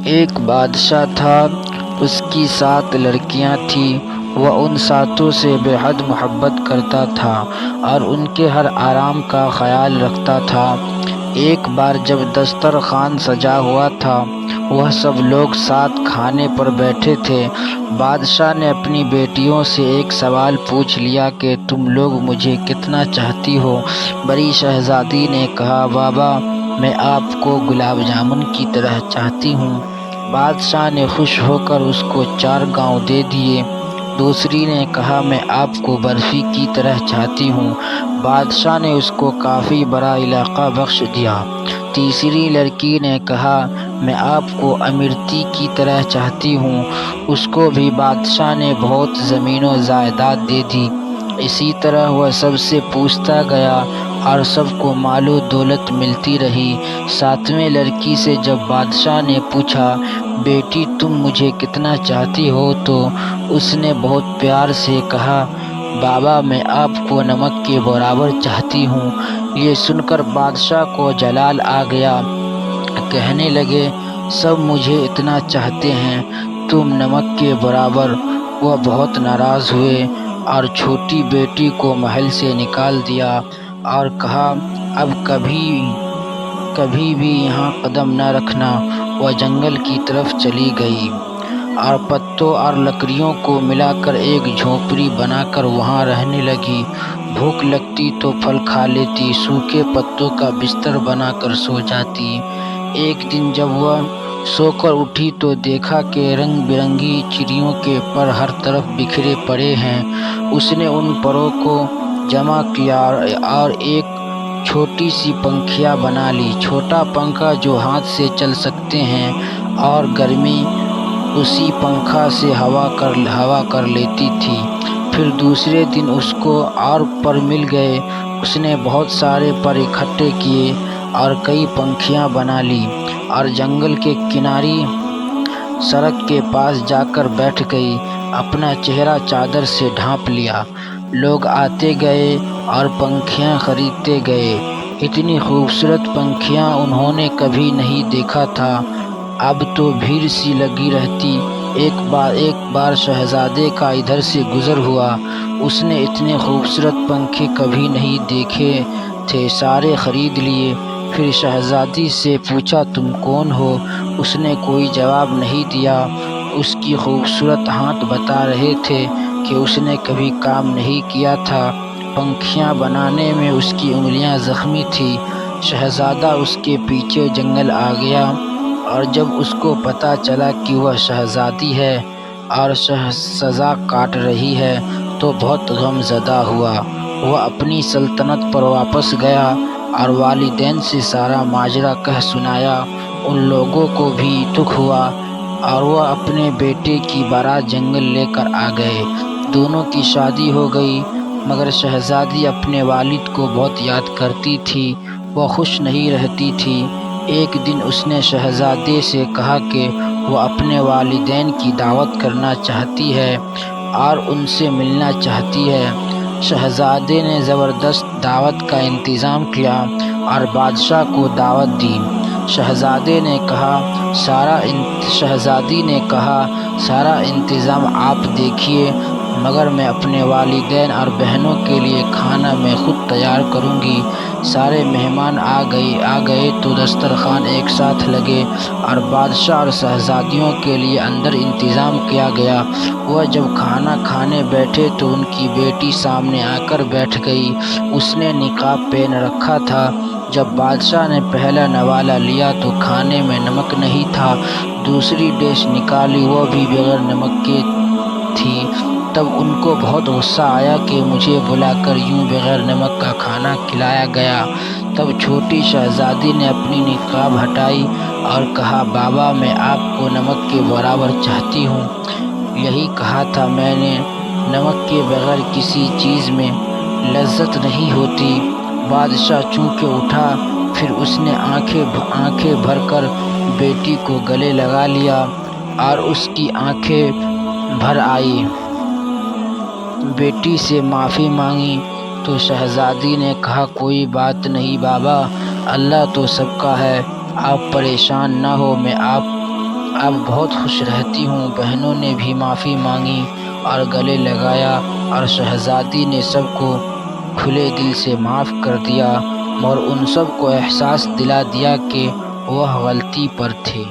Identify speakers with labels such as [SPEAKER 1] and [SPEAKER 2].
[SPEAKER 1] ایک بادشاہ تھا، اس کی 7 لڑکیاں تھیں۔ وہ ان 7 سے بے حد محبت کرتا تھا اور ان کے ہر آرام کا خیال رکھتا تھا۔ ایک بار جب دسترخوان سجا ہوا تھا، وہ سب لوگ ساتھ کھانے پر بیٹھے تھے۔ بادشاہ نے اپنی بیٹیوں سے ایک سوال پوچھ لیا کہ تم لوگ مجھے کتنا چاہتی ہو؟ بڑی شہزادی نے کہا، بابا میں آپ کو گلاب جامن کی طرح چاہتی ہوں۔ بادشاہ نے خوش ہو کر اس کو 4 گاؤں دے دیے۔ دوسری نے کہا، میں آپ کو برفی کی طرح چاہتی ہوں۔ بادشاہ نے اس کو کافی بڑا علاقہ بخش دیا۔ تیسری لڑکی نے کہا، میں آپ کو امرتی کی طرح چاہتی ہوں۔ اس کو بھی بادشاہ نے بہت زمین و جائیداد دے دی۔ اسی طرح وہ سب سے پوچھتا گیا اور سب کو مال و دولت ملتی رہی۔ 7ویں لڑکی سے جب بادشاہ نے پوچھا، بیٹی تم مجھے کتنا چاہتی ہو؟ تو اس نے بہت پیار سے کہا، بابا میں آپ کو نمک کے برابر چاہتی ہوں۔ یہ سن کر بادشاہ کو جلال آ گیا۔ کہنے لگے، سب مجھے اتنا چاہتے ہیں، تم نمک کے برابر۔ وہ بہت ناراض ہوئے اور چھوٹی بیٹی کو محل سے نکال دیا اور کہا، اب کبھی بھی یہاں قدم نہ رکھنا۔ وہ جنگل کی طرف چلی گئی اور پتوں اور لکڑیوں کو ملا کر ایک جھونپڑی بنا کر وہاں رہنے لگی۔ بھوک لگتی تو پھل کھا لیتی، سوکھے پتوں کا بستر بنا کر سو جاتی۔ ایک دن جب وہ سو کر اٹھی تو دیکھا کہ رنگ برنگی چڑیوں کے پر ہر طرف بکھرے پڑے ہیں۔ اس نے ان پروں کو جمع کیا اور ایک چھوٹی سی پنکھیاں بنا لی، چھوٹا پنکھا جو ہاتھ سے چل سکتے ہیں، اور گرمی اسی پنکھا سے ہوا کر لیتی تھی۔ پھر دوسرے دن اس کو اور پر مل گئے۔ اس نے بہت سارے پر اکٹھے کیے اور کئی پنکھیاں بنا لی اور جنگل کے کنارے سڑک کے پاس جا کر بیٹھ گئی، اپنا چہرہ چادر سے ڈھانپ لیا۔ لوگ آتے گئے اور پنکھیاں خریدتے گئے۔ اتنی خوبصورت پنکھیاں انہوں نے کبھی نہیں دیکھا تھا۔ اب تو بھیڑ سی لگی رہتی۔ ایک بار شہزادے کا ادھر سے گزر ہوا۔ اس نے اتنے خوبصورت پنکھے کبھی نہیں دیکھے تھے، سارے خرید لیے۔ پھر شہزادی سے پوچھا، تم کون ہو؟ اس نے کوئی جواب نہیں دیا۔ اس کی خوبصورت ہاتھ بتا رہے تھے کہ اس نے کبھی کام نہیں کیا تھا، پنکھیاں بنانے میں اس کی انگلیاں زخمی تھیں۔ شہزادہ اس کے پیچھے جنگل آ گیا اور جب اس کو پتہ چلا کہ وہ شہزادی ہے اور سزا کاٹ رہی ہے تو بہت غم زدہ ہوا۔ وہ اپنی سلطنت پر واپس گیا اور والدین سے سارا ماجرا کہہ سنایا۔ ان لوگوں کو بھی دکھ ہوا اور وہ اپنے بیٹے کی بارات جنگل لے کر آ گئے۔ دونوں کی شادی ہو گئی، مگر شہزادی اپنے والد کو بہت یاد کرتی تھی، وہ خوش نہیں رہتی تھی۔ ایک دن اس نے شہزادے سے کہا کہ وہ اپنے والدین کی دعوت کرنا چاہتی ہے اور ان سے ملنا چاہتی ہے۔ شہزادے نے زبردست دعوت کا انتظام کیا اور بادشاہ کو دعوت دی۔ شہزادی نے کہا، سارا انتظام آپ دیکھیے، مگر میں اپنے والدین اور بہنوں کے لیے کھانا میں خود تیار کروں گی۔ سارے مہمان آ گئے تو دسترخوان ایک ساتھ لگے اور بادشاہ اور شہزادیوں کے لیے اندر انتظام کیا گیا۔ وہ جب کھانا کھانے بیٹھے تو ان کی بیٹی سامنے آ کر بیٹھ گئی۔ اس نے نقاب پہن رکھا تھا۔ جب بادشاہ نے پہلا نوالا لیا تو کھانے میں نمک نہیں تھا۔ دوسری ڈش نکالی، وہ بھی بغیر نمک کے تھی۔ تب ان کو بہت غصہ آیا کہ مجھے بلا کر یوں بغیر نمک کا کھانا کھلایا گیا۔ تب چھوٹی شہزادی نے اپنی نقاب ہٹائی اور کہا، بابا میں آپ کو نمک کے برابر چاہتی ہوں۔ یہی کہا تھا میں نے، نمک کے بغیر کسی چیز میں لذت نہیں ہوتی۔ بادشاہ چونکہ اٹھا، پھر اس نے آنکھیں بھر کر بیٹی کو گلے لگا لیا اور اس کی آنکھیں بھر آئیں۔ بیٹی سے معافی مانگی تو شہزادی نے کہا، کوئی بات نہیں بابا، اللہ تو سب کا ہے، آپ پریشان نہ ہو، میں آپ اب بہت خوش رہتی ہوں۔ بہنوں نے بھی معافی مانگی اور گلے لگایا، اور شہزادی نے سب کو کھلے دل سے معاف کر دیا، مگر ان سب کو احساس دلا دیا کہ وہ غلطی پر تھے۔